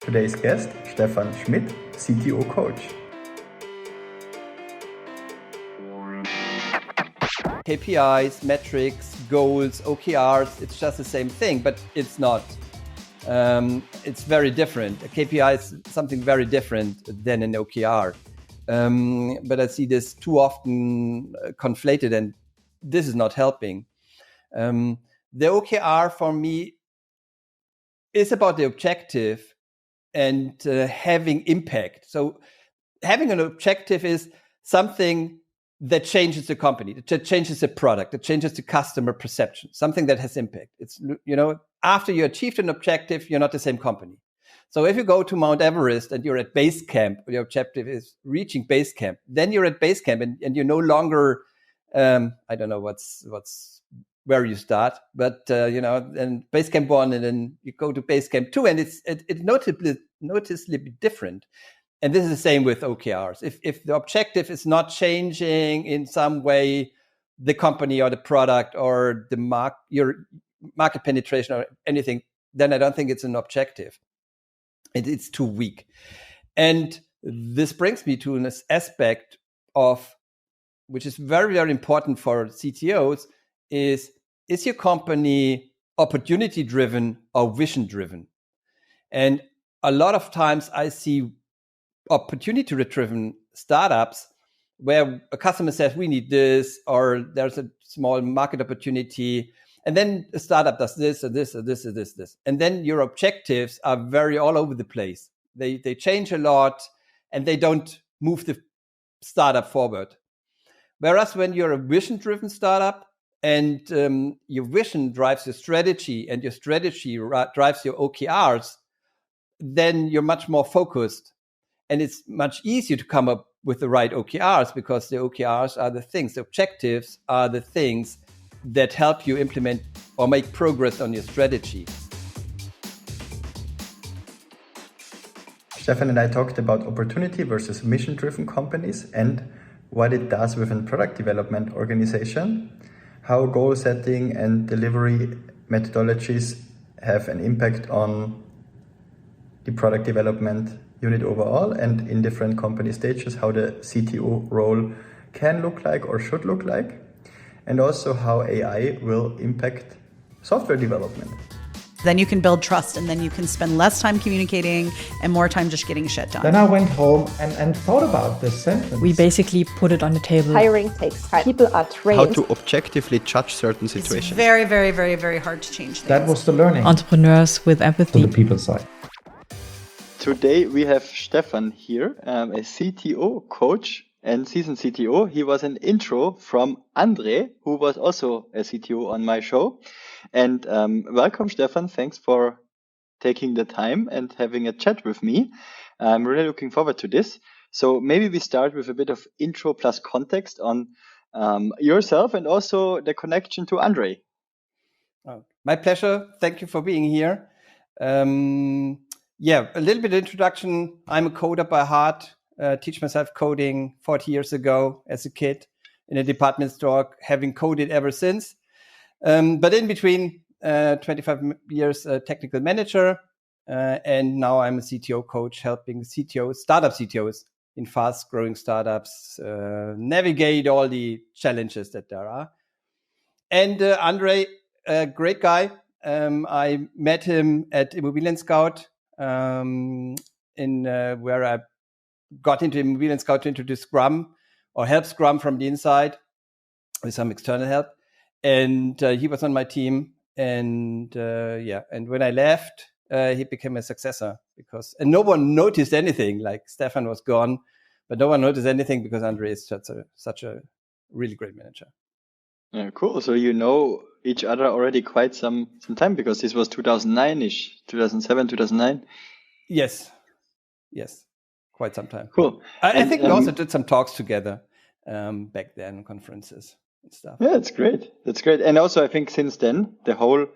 Today's guest, Stephan Schmidt, CTO Coach. KPIs, metrics, goals, OKRs, it's just the same thing, but it's not. It's very different. A KPI is something very different than an OKR. But I see this too often conflated, and this is not helping. The OKR for me is about the objective and having impact. So having an objective is something that changes the company, that changes the product, that changes the customer perception, something that has impact. It's, after you achieved an objective, you're not the same company. So if you go to Mount Everest and you're at base camp, your objective is reaching base camp, then you're at base camp and you're no longer, I don't know what's where you start, but and base camp 1, and then you go to base camp 2, and it's noticeably different. And this is the same with OKRs. If the objective is not changing in some way, the company or the product or the your market penetration or anything, then I don't think it's an objective. It's too weak. And this brings me to an aspect of, which is very, very important for CTOs, is your company opportunity driven or vision driven? And a lot of times I see opportunity driven startups where a customer says we need this, or there's a small market opportunity, and then a startup does this or this or this or this, and then your objectives are very all over the place. They change a lot, and they don't move the startup forward. Whereas when you're a vision driven startup and your vision drives your strategy and your strategy drives your OKRs, then you're much more focused. And it's much easier to come up with the right OKRs, because the OKRs are the things, the objectives are the things that help you implement or make progress on your strategy. Stephan and I talked about opportunity versus mission-driven companies and what it does within product development organization, how goal setting and delivery methodologies have an impact on the product development unit overall, and in different company stages, how the CTO role can look like or should look like, and also how AI will impact software development. Then you can build trust, and then you can spend less time communicating and more time just getting shit done. Then I went home and thought about this sentence. We basically put it on the table. Hiring takes time. People are trained. How to objectively judge certain situations. It's very, very, very, very hard to change things. That was the learning. Entrepreneurs with empathy. To the people side. Today we have Stephan here, a CTO coach and seasoned CTO. He was an intro from Andre, who was also a CTO on my show. And welcome, Stephan. Thanks for taking the time and having a chat with me. I'm really looking forward to this. So maybe we start with a bit of intro plus context on yourself and also the connection to Andre. Oh, my pleasure. Thank you for being here. A little bit of introduction. I'm a coder by heart. Teach myself coding 40 years ago as a kid in a department store, having coded ever since. But in between, 25 years technical manager, and now I'm a CTO coach, helping startup CTOs in fast-growing startups navigate all the challenges that there are. And Andre, a great guy. I met him at Immobilien Scout, where I got into Immobilien Scout to introduce Scrum or help Scrum from the inside with some external help. And he was on my team. And when I left, he became a successor and no one noticed anything. Like Stephan was gone, but no one noticed anything because Andre is such a really great manager. Yeah, cool. So you know each other already quite some time, because this was 2009-ish, 2007, 2009. Yes, quite some time. Cool. I think we also did some talks together back then, conferences and stuff. Yeah, that's great. And also I think since then, the whole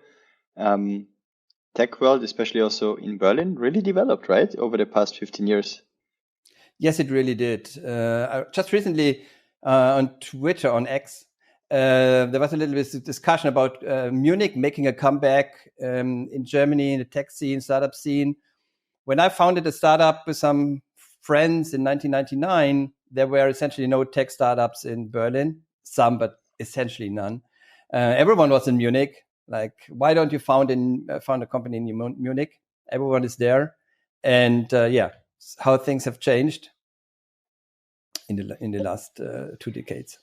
tech world, especially also in Berlin, really developed, right? Over the past 15 years. Yes, it really did. Just recently on Twitter, on X, there was a little bit of discussion about Munich making a comeback in Germany, in the tech scene, startup scene, when I founded a startup with some friends in 1999, there were essentially no tech startups in Berlin. Some, but essentially none. Everyone was in Munich. Like, why don't you found a company in Munich? Everyone is there, and how things have changed in the last 2 decades.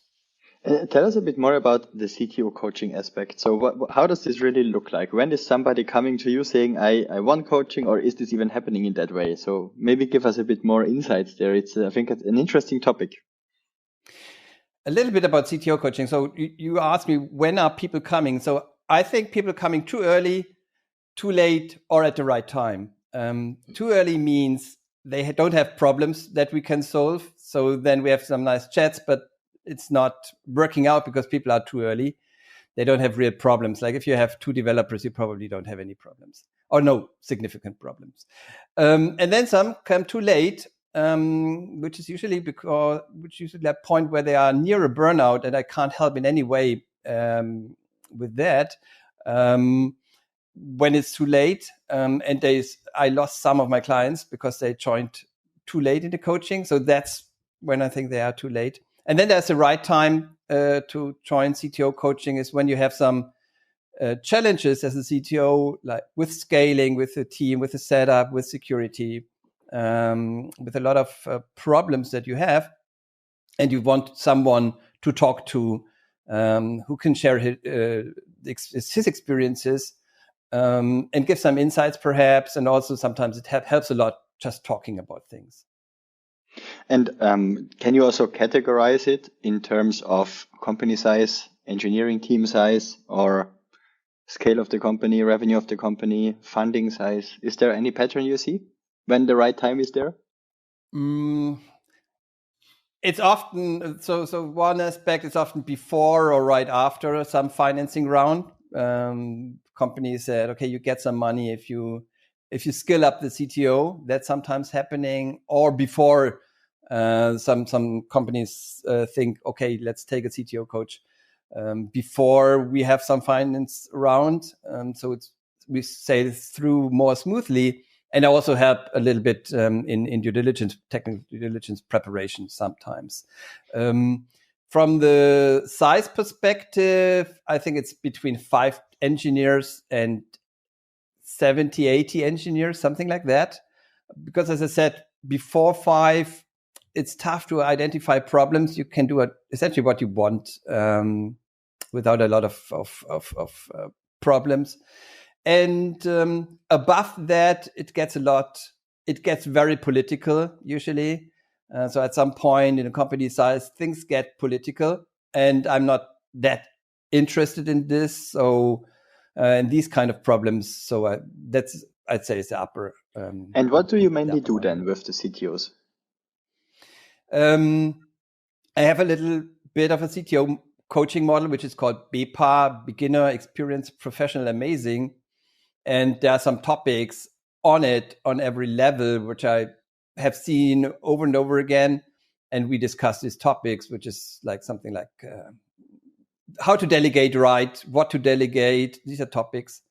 Tell us a bit more about the CTO coaching aspect. So how does this really look like? When is somebody coming to you saying, I want coaching, or is this even happening in that way? So maybe give us a bit more insights there. I think it's an interesting topic. A little bit about CTO coaching. So you asked me, when are people coming? So I think people coming too early, too late, or at the right time. Too early means they don't have problems that we can solve. So then we have some nice chats, but it's not working out because people are too early. They don't have real problems. Like if you have 2 developers, you probably don't have any problems or no significant problems. And then some come too late, which is usually that point where they are near a burnout, and I can't help in any way with that. When it's too late, and I lost some of my clients because they joined too late in the coaching. So that's when I think they are too late. And then there's the right time to join CTO coaching is when you have some challenges as a CTO, like with scaling, with the team, with the setup, with security, with a lot of problems that you have, and you want someone to talk to who can share his experiences and give some insights perhaps, and also sometimes it helps a lot just talking about things. And can you also categorize it in terms of company size, engineering team size, or scale of the company, revenue of the company, funding size? Is there any pattern you see when the right time is there? It's often so one aspect is often before or right after some financing round. Companies said, okay, you get some money if you skill up the CTO. That's sometimes happening, or before some companies think, okay, let's take a CTO coach before we have some finance round. So we sail through more smoothly. And I also help a little bit in due diligence, technical due diligence preparation sometimes. From the size perspective, I think it's between 5 engineers and 70, 80 engineers, something like that. Because as I said, before 5, it's tough to identify problems. You can do essentially what you want without a lot of problems. And above that, it gets very political usually. So at some point in a company size, things get political, and I'm not that interested in this. So in these kind of problems, so I'd say it's the upper. And what do you mainly do then with the CTOs? I have a little bit of a CTO coaching model, which is called BEPA, Beginner, Experienced, Professional, Amazing. And there are some topics on it on every level, which I have seen over and over again. And we discuss these topics, which is like something like how to delegate right, what to delegate. These are topics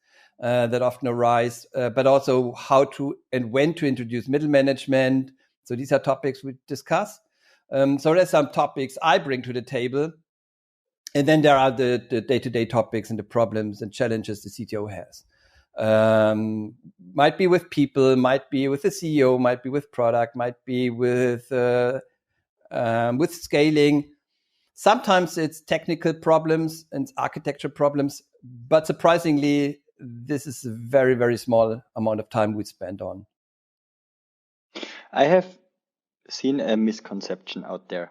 that often arise, but also how to and when to introduce middle management. So these are topics we discuss. So there's some topics I bring to the table. And then there are the day-to-day topics and the problems and challenges the CTO has. Might be with people, might be with the CEO, might be with product, might be with scaling. Sometimes it's technical problems and architecture problems, but surprisingly, this is a very, very small amount of time we spend on. I have seen a misconception out there.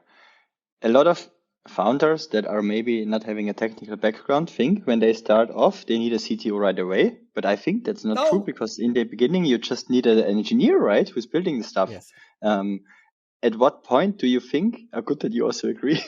A lot of founders that are maybe not having a technical background think when they start off, they need a CTO right away. But I think that's not true, because in the beginning, you just need an engineer, right? Who's building the stuff. Yes. At what point do you think, good that you also agree,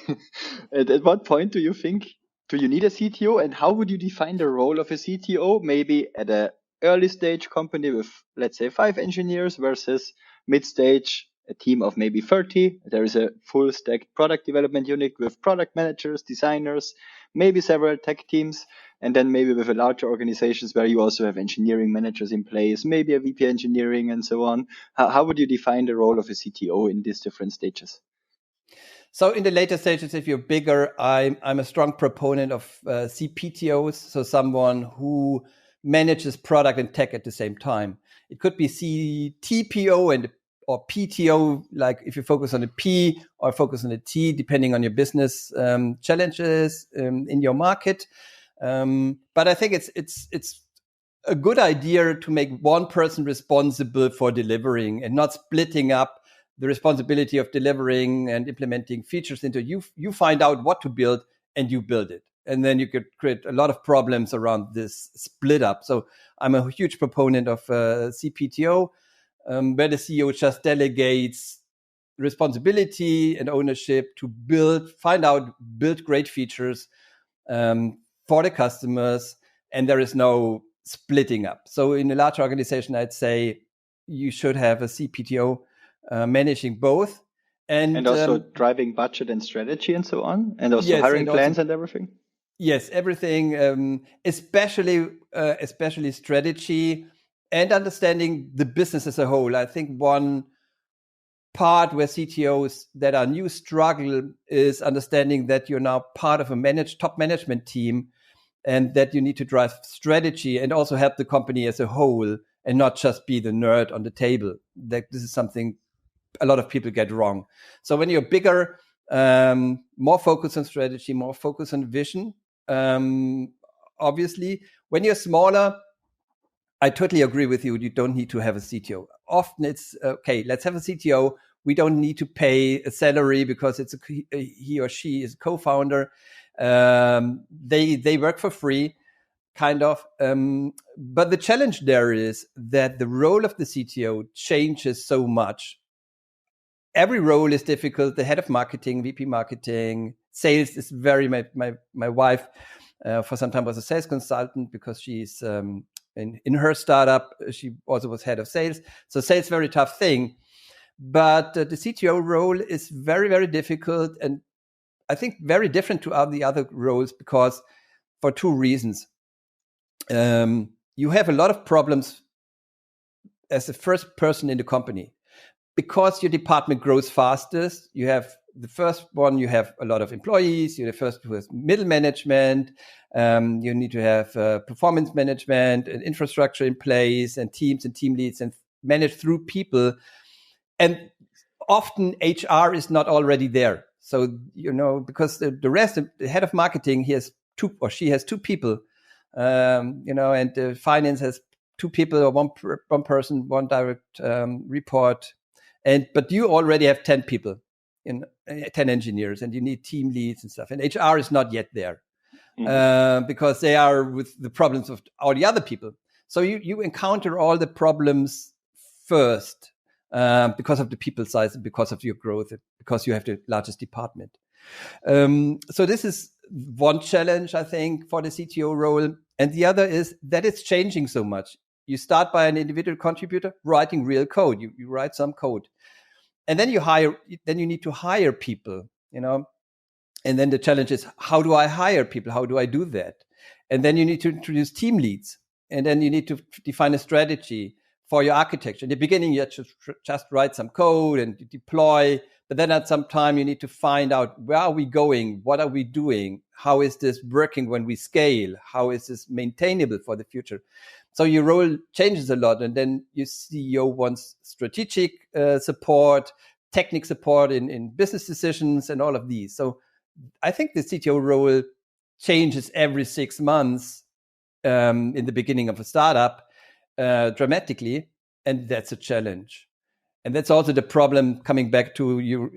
at what point do you think, do you need a CTO, and how would you define the role of a CTO? Maybe at an early stage company with, let's say, 5 engineers versus mid-stage, a team of maybe 30. There is a full stack product development unit with product managers, designers, maybe several tech teams. And then maybe with a larger organizations where you also have engineering managers in place, maybe a VP engineering and so on. How would you define the role of a CTO in these different stages? So in the later stages, if you're bigger, I'm a strong proponent of CPTOs, so someone who manages product and tech at the same time. It could be CTPO or PTO, like if you focus on the P or focus on the T, depending on your business challenges in your market. But I think it's a good idea to make one person responsible for delivering and not splitting up the responsibility of delivering and implementing features into you find out what to build and you build it. And then you could create a lot of problems around this split up. So I'm a huge proponent of CPTO, where the CEO just delegates responsibility and ownership to build great features for the customers. And there is no splitting up. So in a large organization, I'd say you should have a CPTO managing both. And also driving budget and strategy and so on. And also hiring plans and everything. Yes, everything, especially strategy and understanding the business as a whole. I think one part where CTOs that are new struggle is understanding that you're now part of a top management team and that you need to drive strategy and also help the company as a whole and not just be the nerd on the table. That this is something a lot of people get wrong. So when you're bigger, more focus on strategy, more focus on vision. Obviously, when you're smaller, I totally agree with you. You don't need to have a CTO. Often it's, okay, let's have a CTO. We don't need to pay a salary because he or she is a co-founder. They work for free, kind of. But the challenge there is that the role of the CTO changes so much. Every role is difficult. The head of marketing, VP marketing, sales is very, my wife for some time was a sales consultant because she's in her startup, she also was head of sales. So sales, very tough thing. But the CTO role is very, very difficult. And I think very different to all the other roles because for two reasons. You have a lot of problems as the first person in the company. Because your department grows fastest, you have the first one, you have a lot of employees, you're the first who has middle management, you need to have performance management and infrastructure in place and teams and team leads and manage through people. And often HR is not already there. So, because the rest, the head of marketing, he has she has two people, and finance has two people or one person, one direct report. But you already have 10 people, 10 engineers, and you need team leads and stuff. And HR is not yet there because they are with the problems of all the other people. So you encounter all the problems first because of the people size and because of your growth, because you have the largest department. So this is one challenge, I think, for the CTO role. And the other is that it's changing so much. You start by an individual contributor writing real code. You write some code. And then you need to hire people, And then the challenge is, how do I hire people? How do I do that? And then you need to introduce team leads. And then you need to define a strategy for your architecture. In the beginning, you just write some code and deploy. But then at some time, you need to find out, where are we going? What are we doing? How is this working when we scale? How is this maintainable for the future? So your role changes a lot. And then your CEO wants strategic support, technical support in business decisions and all of these. So I think the CTO role changes every 6 months in the beginning of a startup dramatically. And that's a challenge. And that's also the problem, coming back to your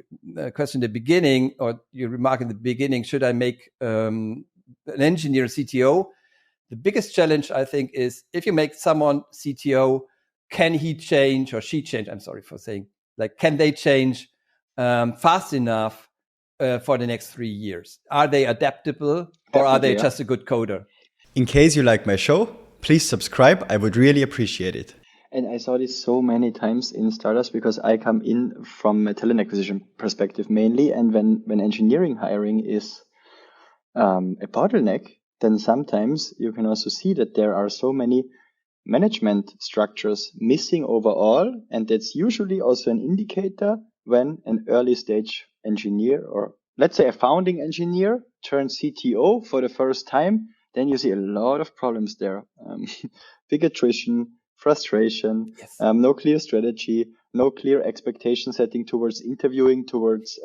question in the beginning, or your remark in the beginning, should I make an engineer CTO? The biggest challenge, I think, is if you make someone CTO, can he change or she change? I'm sorry for saying, can they change fast enough for the next 3 years? Are they adaptable or are they just a good coder? In case you like my show, please subscribe. I would really appreciate it. And I saw this so many times in startups because I come in from a talent acquisition perspective mainly. And when engineering hiring is a bottleneck, then sometimes you can also see that there are so many management structures missing overall. And that's usually also an indicator when an early stage engineer, or let's say a founding engineer, turns CTO for the first time. Then you see a lot of problems there. Big attrition, frustration, Yes. no clear strategy, no clear expectation setting towards interviewing, towards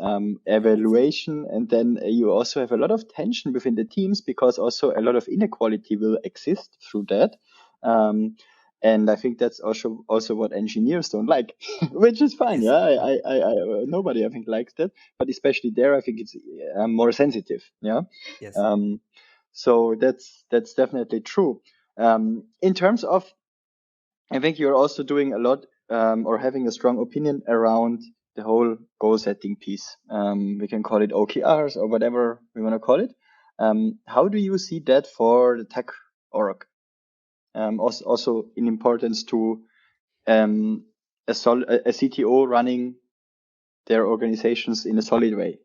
evaluation. And then you also have a lot of tension within the teams, because also a lot of inequality will exist through that. And I think that's also what engineers don't like, which is fine. Yes. Yeah, I nobody I think likes that, but especially there, I think it's more sensitive. Yeah. Yes. So that's definitely true. In terms of, I think you're also doing a lot, or having a strong opinion around the whole goal setting piece. We can call it OKRs or whatever we want to call it. How do you see that for the tech org? Also in importance to a CTO running their organizations in a solid way.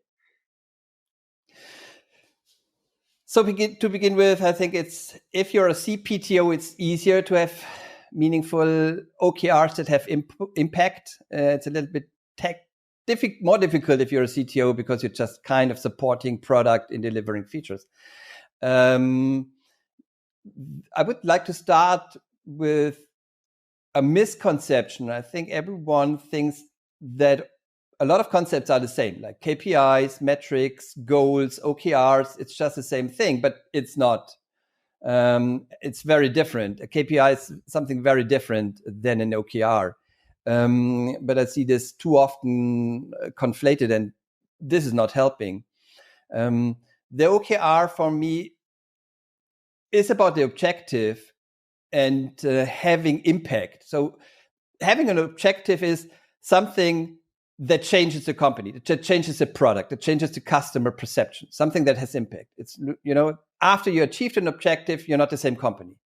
So to begin with, I think if you're a CPTO, it's easier to have meaningful OKRs that have impact. It's a little bit more difficult if you're a CTO, because you're just kind of supporting product in delivering features. I would like to start with a misconception. I think everyone thinks that a lot of concepts are the same, like KPIs, metrics, goals, OKRs. It's just the same thing, but it's not. It's very different. A KPI is something very different than an OKR. But I see this too often conflated, and this is not helping. The OKR for me is about the objective and having impact. So having an objective is something that changes the company, that changes the product, that changes the customer perception, something that has impact. It's, after you achieved an objective, you're not the same company.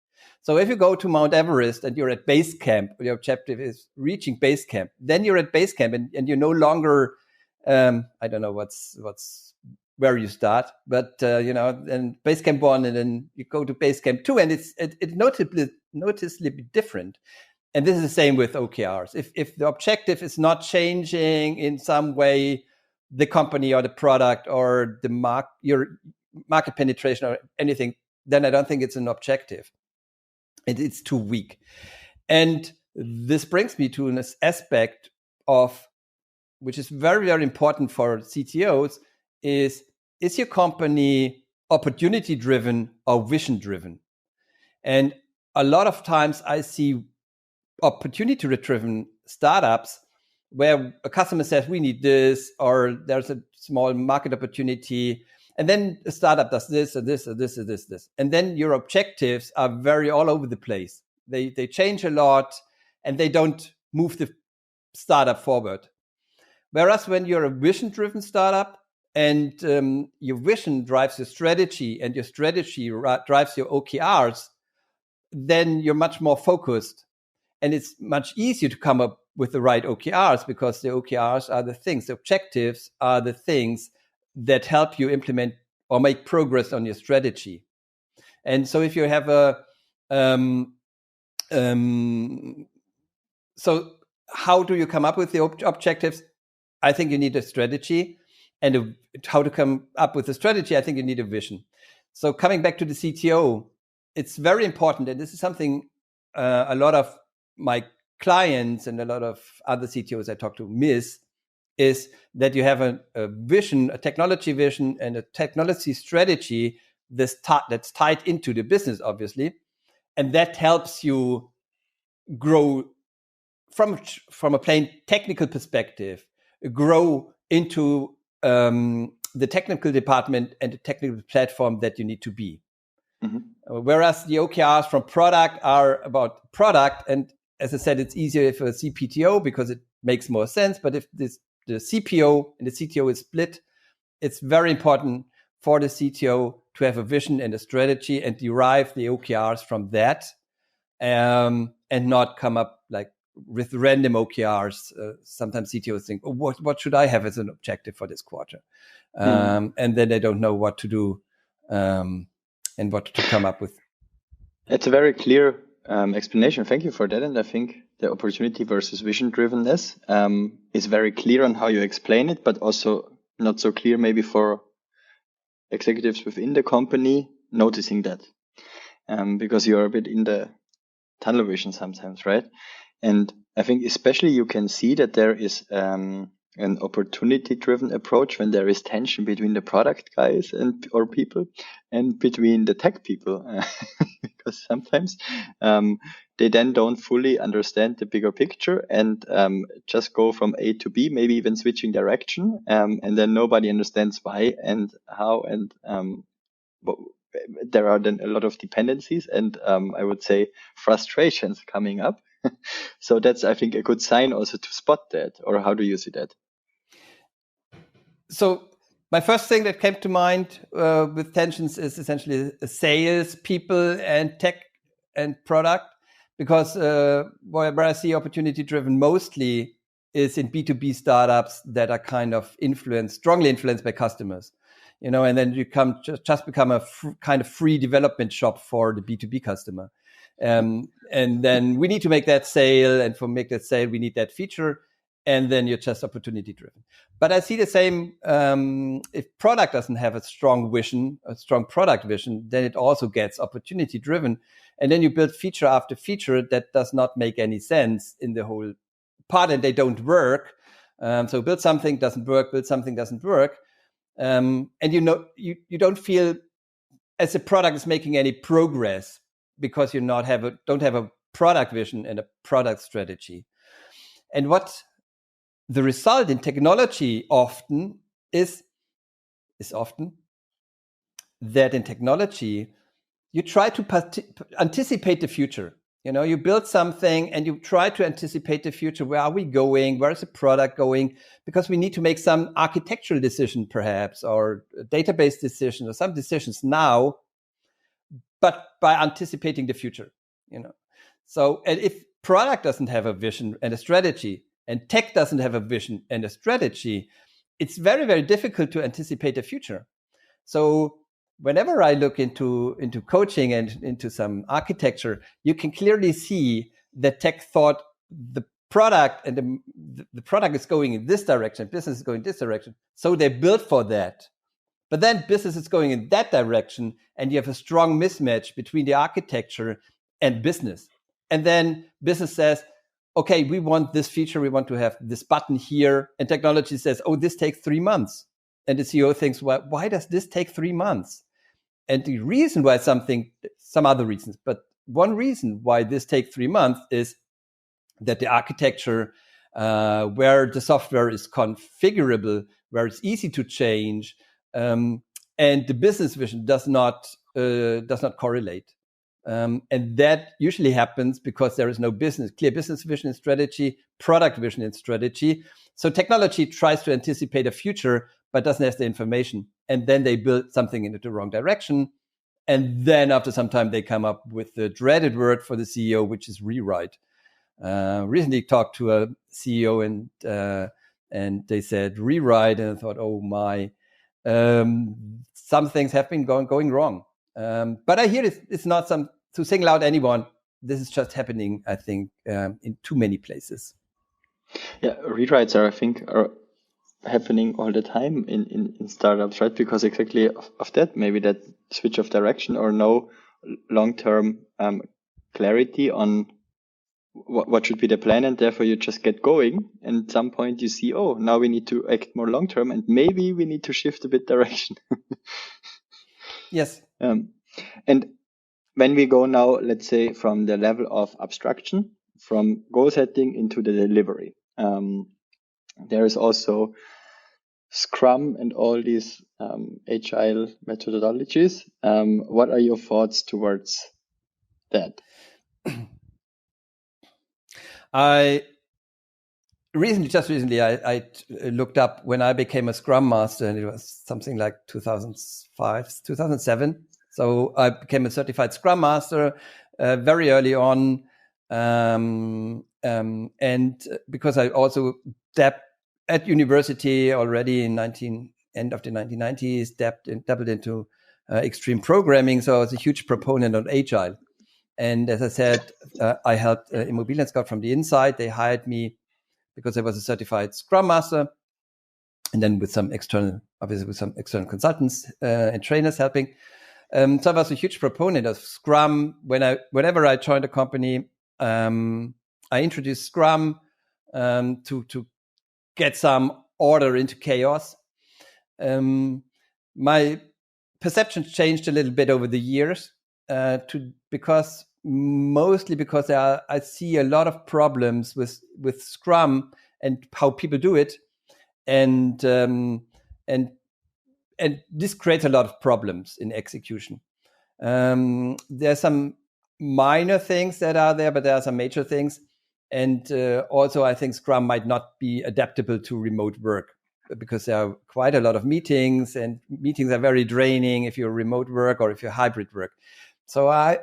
So if you go to Mount Everest and you're at base camp, your objective is reaching base camp, then you're at base camp and you're no longer, I don't know what's where you start, but and base camp 1, and then you go to base camp 2, and it's noticeably different. And this is the same with OKRs. If the objective is not changing in some way, the company or the product or the your market penetration or anything, then I don't think it's an objective. It's too weak. And this brings me to an aspect of, which is very, very important for CTOs, is your company opportunity driven or vision driven? And a lot of times I see opportunity driven startups where a customer says, we need this, or there's a small market opportunity. And then a startup does this or this or this or this. And then your objectives are very all over the place. They change a lot, and they don't move the startup forward. Whereas when you're a vision-driven startup, and your vision drives your strategy, and your strategy drives your OKRs, then you're much more focused. And it's much easier to come up with the right OKRs, because the OKRs are the things, the objectives are the things that help you implement or make progress on your strategy. And so if you have so how do you come up with the objectives? I think you need a strategy. And how to come up with a strategy, I think you need a vision. So coming back to the CTO, it's very important, and this is something a lot of my clients and a lot of other CTOs I talk to miss, is that you have a vision, a technology vision, and a technology strategy that's tied into the business, obviously, and that helps you grow from a plain technical perspective, grow into the technical department and the technical platform that you need to be. Mm-hmm. Whereas the OKRs from product are about product. And as I said, it's easier for a CPTO because it makes more sense. But if the CPO and the CTO is split, it's very important for the CTO to have a vision and a strategy and derive the OKRs from that, and not come up like with random OKRs. Sometimes CTOs think, oh, what should I have as an objective for this quarter? And then they don't know what to do and what to come up with. It's a very clear explanation. Thank you for that. And I think the opportunity versus vision drivenness is very clear on how you explain it, but also not so clear maybe for executives within the company noticing that, because you're a bit in the tunnel vision sometimes, right? And I think especially you can see that there is an opportunity-driven approach when there is tension between the product guys or people and between the tech people, because sometimes they then don't fully understand the bigger picture and just go from A to B, maybe even switching direction, and then nobody understands why and how, and there are then a lot of dependencies and I would say frustrations coming up. So that's, I think, a good sign also to spot that. Or how do you see that? So my first thing that came to mind with tensions is essentially sales people and tech and product, because where I see opportunity driven mostly is in B2B startups that are kind of strongly influenced by customers, and then you just become a kind of free development shop for the B2B customer. And then we need to make that sale, and for make that sale, we need that feature. And then you're just opportunity driven. But I see the same, if product doesn't have a strong vision, a strong product vision, then it also gets opportunity driven. And then you build feature after feature that does not make any sense in the whole part, and they don't work. So build something doesn't work, build something doesn't work. And you don't feel as a product is making any progress because you don't have a product vision and a product strategy. And what the result in technology often is often that in technology, you try to anticipate the future. You build something and you try to anticipate the future. Where are we going? Where is the product going? Because we need to make some architectural decision, perhaps, or a database decision, or some decisions now, but by anticipating the future. So, and if product doesn't have a vision and a strategy, and tech doesn't have a vision and a strategy, it's very, very difficult to anticipate the future. So whenever I look into coaching and into some architecture, you can clearly see that tech thought the product and the product is going in this direction, business is going in this direction. So they built for that. But then business is going in that direction, and you have a strong mismatch between the architecture and business. And then business says, okay, we want this feature, we want to have this button here. And technology says, oh, this takes 3 months. And the CEO thinks, well, why does this take 3 months? And the reason why some other reasons, but one reason why this takes 3 months is that the architecture, where the software is configurable, where it's easy to change, and the business vision does not correlate. And that usually happens because there is no clear business vision and strategy, product vision and strategy. So technology tries to anticipate a future, but doesn't have the information. And then they build something into the wrong direction. And then after some time, they come up with the dreaded word for the CEO, which is rewrite. Recently talked to a CEO and they said rewrite. And I thought, oh my, some things have been going wrong. But I hear it's not to single out anyone. This is just happening, I think, in too many places. Yeah, rewrites are happening all the time in startups, right? Because exactly of that, maybe that switch of direction or no long-term clarity on what should be the plan, and therefore you just get going. And at some point you see, oh, now we need to act more long-term, and maybe we need to shift a bit direction. Yes. And when we go now, let's say from the level of abstraction, from goal setting into the delivery, there is also Scrum and all these agile methodologies. What are your thoughts towards that? Recently, I looked up when I became a Scrum Master, and it was something like 2005, 2007. So I became a certified Scrum Master very early on. And because I also at university already in end of the 1990s, dabbled into extreme programming. So I was a huge proponent of Agile. And as I said, I helped Immobilien Scout from the inside. They hired me because I was a certified Scrum Master. And then with some external consultants and trainers helping. So I was a huge proponent of Scrum. Whenever I joined a company, I introduced Scrum to get some order into chaos. My perception changed a little bit over the years, mostly because I see a lot of problems with Scrum and how people do it, and this creates a lot of problems in execution. There's some minor things that are there, but there are some major things. And also, I think Scrum might not be adaptable to remote work because there are quite a lot of meetings, and meetings are very draining if you're remote work or if you're hybrid work. So I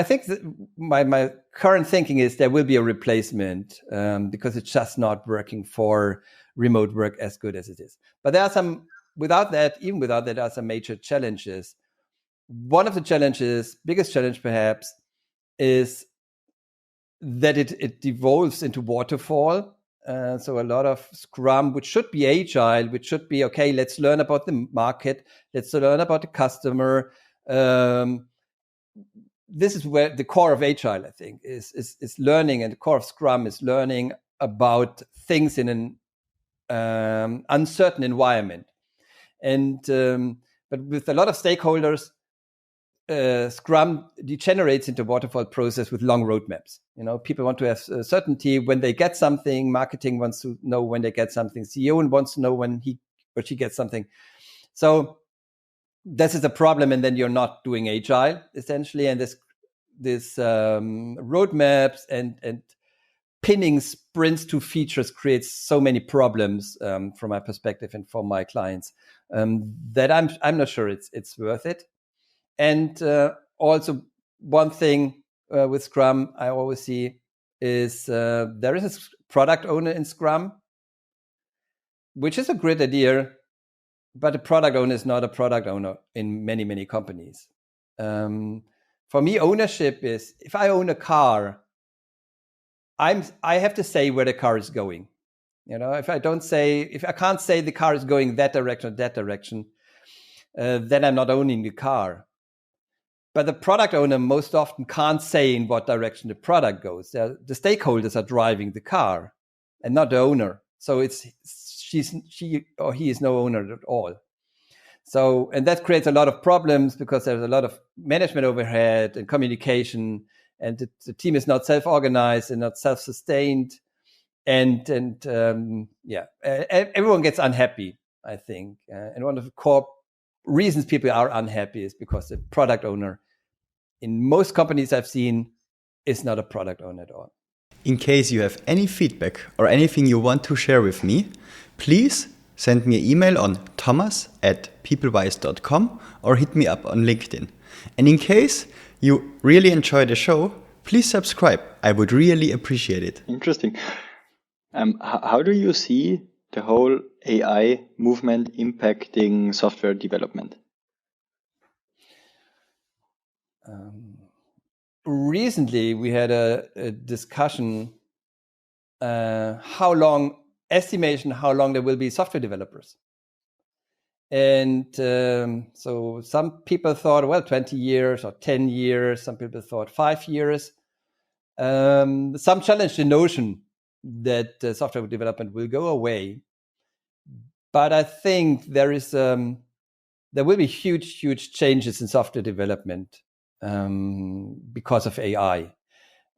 think that my current thinking is there will be a replacement because it's just not working for remote work as good as it is. But there are some, even without that, there are some major challenges. One of the biggest challenge perhaps, is that it devolves into waterfall. So a lot of Scrum, which should be agile, which should be, okay, let's learn about the market, let's learn about the customer. This is where the core of Agile, I think, is learning, and the core of Scrum is learning about things in an uncertain environment. And but with a lot of stakeholders, Scrum degenerates into a waterfall process with long roadmaps. People want to have certainty when they get something. Marketing wants to know when they get something. CEO wants to know when he or she gets something. So this is a problem, and then you're not doing Agile essentially. And this roadmaps and pinning sprints to features creates so many problems from my perspective and for my clients that I'm not sure it's worth it. And also one thing with Scrum I always see is there is a product owner in Scrum, which is a great idea, but a product owner is not a product owner in many, many companies. For me, ownership is, if I own a car, I have to say where the car is going. If I can't say the car is going that direction or that direction, then I'm not owning the car. But the product owner most often can't say in what direction the product goes. The stakeholders are driving the car and not the owner. So she or he is no owner at all. So, and that creates a lot of problems because there's a lot of management overhead and communication, and the team is not self-organized and not self-sustained. And everyone gets unhappy, I think. And one of the core reasons people are unhappy is because the product owner, in most companies I've seen, is not a product owner at all. In case you have any feedback or anything you want to share with me, please send me an email on thomas@peoplewise.com or hit me up on LinkedIn. And in case you really enjoy the show, please subscribe. I would really appreciate it. Interesting. How do you see the whole AI movement impacting software development? Recently, we had a discussion how long there will be software developers. And so some people thought, 20 years or 10 years. Some people thought 5 years. Some challenged the notion that software development will go away. But I think there will be huge changes in software development because of AI.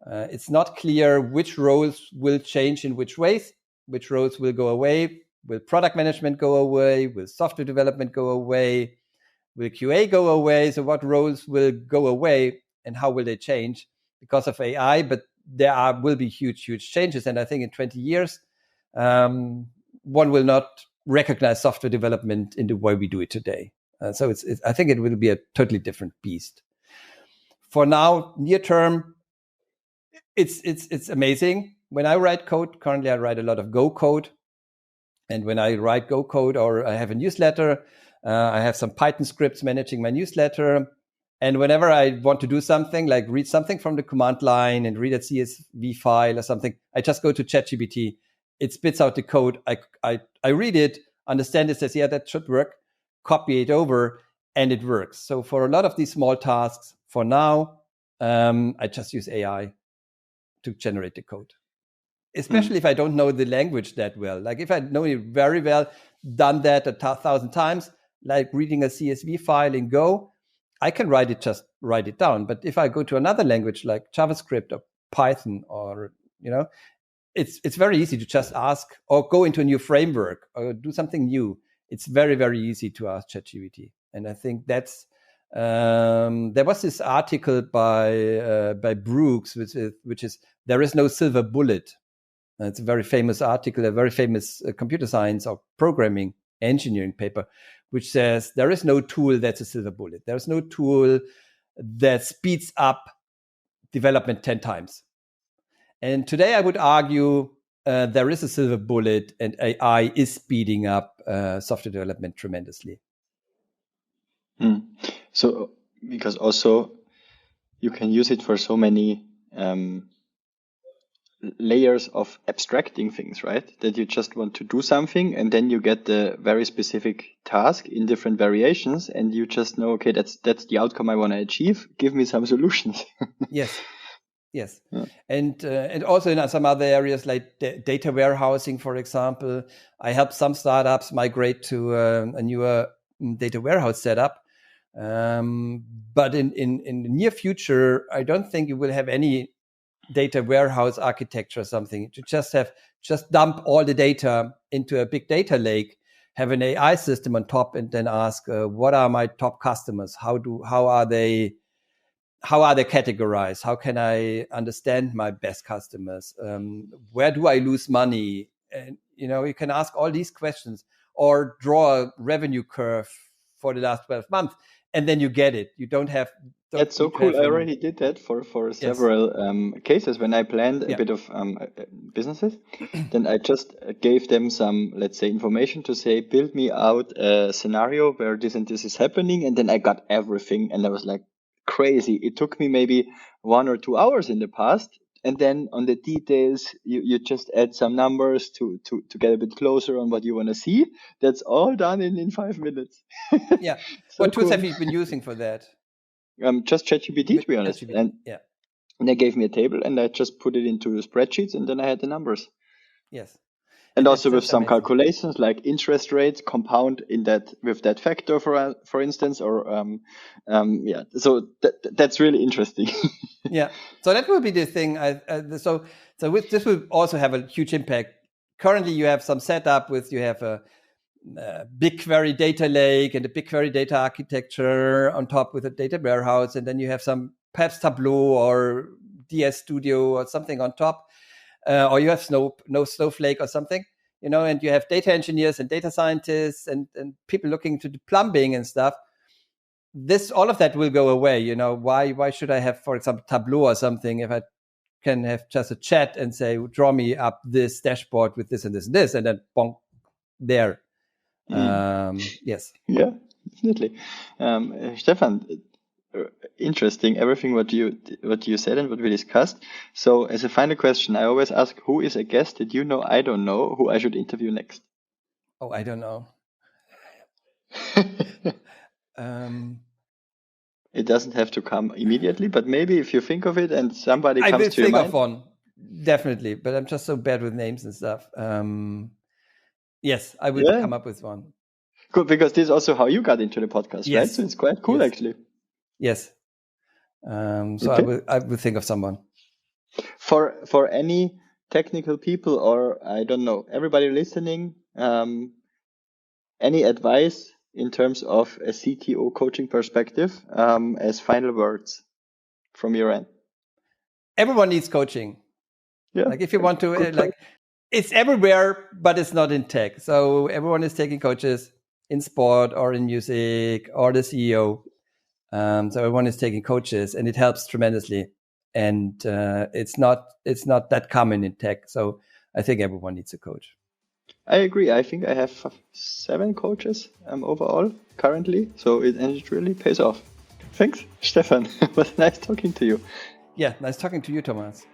It's not clear which roles will change in which ways, which roles will go away. Will product management go away? Will software development go away? Will QA go away? So what roles will go away and how will they change because of AI? But will be huge changes. And I think in 20 years, one will not recognize software development in the way we do it today. So I think it will be a totally different beast. For now, near term, it's amazing. When I write code, currently I write a lot of Go code. And when I write Go code or I have a newsletter, I have some Python scripts managing my newsletter. And whenever I want to do something, like read something from the command line and read a CSV file or something, I just go to ChatGPT. It spits out the code. I read it, understand it, says, yeah, that should work, copy it over, and it works. So for a lot of these small tasks, for now, I just use AI to generate the code. Especially if I don't know the language that well. Like if I know it very well, done that 1,000 times, like reading a CSV file in Go, I can write it down. But if I go to another language like JavaScript or Python or, it's very easy to just ask or go into a new framework or do something new. It's very, very easy to ask ChatGPT. And I think that's, there was this article by Brooks, which is there is no silver bullet. It's a very famous article, a very famous computer science or programming engineering paper, which says there is no tool that's a silver bullet. There's no tool that speeds up development 10 times. And today I would argue there is a silver bullet, and AI is speeding up software development tremendously. So, because also you can use it for so many layers of abstracting things, right? That you just want to do something and then you get the very specific task in different variations and you just know, okay, that's the outcome I want to achieve. Give me some solutions. Yes. Yeah. And also in some other areas like data warehousing, for example, I help some startups migrate to a newer data warehouse setup. But in the near future, I don't think you will have any data warehouse architecture or something. To just dump all the data into a big data lake, have an AI system on top, and then ask, what are my top customers? How are they categorized? How can I understand my best customers? Where do I lose money? And you can ask all these questions or draw a revenue curve for the last 12 months, and then you get it. You don't have. That's so cool. I already did that for several cases when I planned a bit of businesses. Then I just gave them some, let's say, information to say, build me out a scenario where this and this is happening. And then I got everything. And I was like crazy. It took me maybe 1 or 2 hours in the past. And then on the details, you just add some numbers to get a bit closer on what you want to see. That's all done in 5 minutes. Yeah. So what tools cool. have you been using for that? Just ChatGPT, to be honest. And they gave me a table and I just put it into spreadsheets and then I had the numbers. Yes. And also with some calculations like interest rates compound with that factor, for instance, or So that's really interesting. Yeah. So that will be the thing. So this will also have a huge impact. Currently, you have some setup you have a BigQuery data lake and a BigQuery data architecture on top with a data warehouse, and then you have some perhaps Tableau or DS Studio or something on top, or you have Snowflake or something, and you have data engineers and data scientists and people looking into the plumbing and stuff. All of that will go away. Why should I have, for example, Tableau or something if I can have just a chat and say, draw me up this dashboard with this and this and this, and then bonk, there. Yes. Yeah, definitely. Stephan, interesting everything what you said and what we discussed. So as a final question, I always ask, who is a guest that I don't know, who I should interview next? Oh, I don't know. It doesn't have to come immediately, but maybe if you think of it and somebody comes to your mind. I will think of one, definitely, but I'm just so bad with names and stuff. Yes, I will come up with one. Cool, because this is also how you got into the podcast, yes. Right? So it's quite cool, actually. Yes. Okay. I will think of someone. For any technical people, or I don't know, everybody listening, any advice in terms of a CTO coaching perspective as final words from your end? Everyone needs coaching. Yeah. Like if you want to, it's everywhere, but it's not in tech. So everyone is taking coaches in sport or in music or the CEO. So everyone is taking coaches, and it helps tremendously. And it's not that common in tech. So I think everyone needs a coach. I agree. I think I have 7 coaches overall currently, so it really pays off. Thanks, Stephan. It was nice talking to you. Yeah, nice talking to you, Thomas.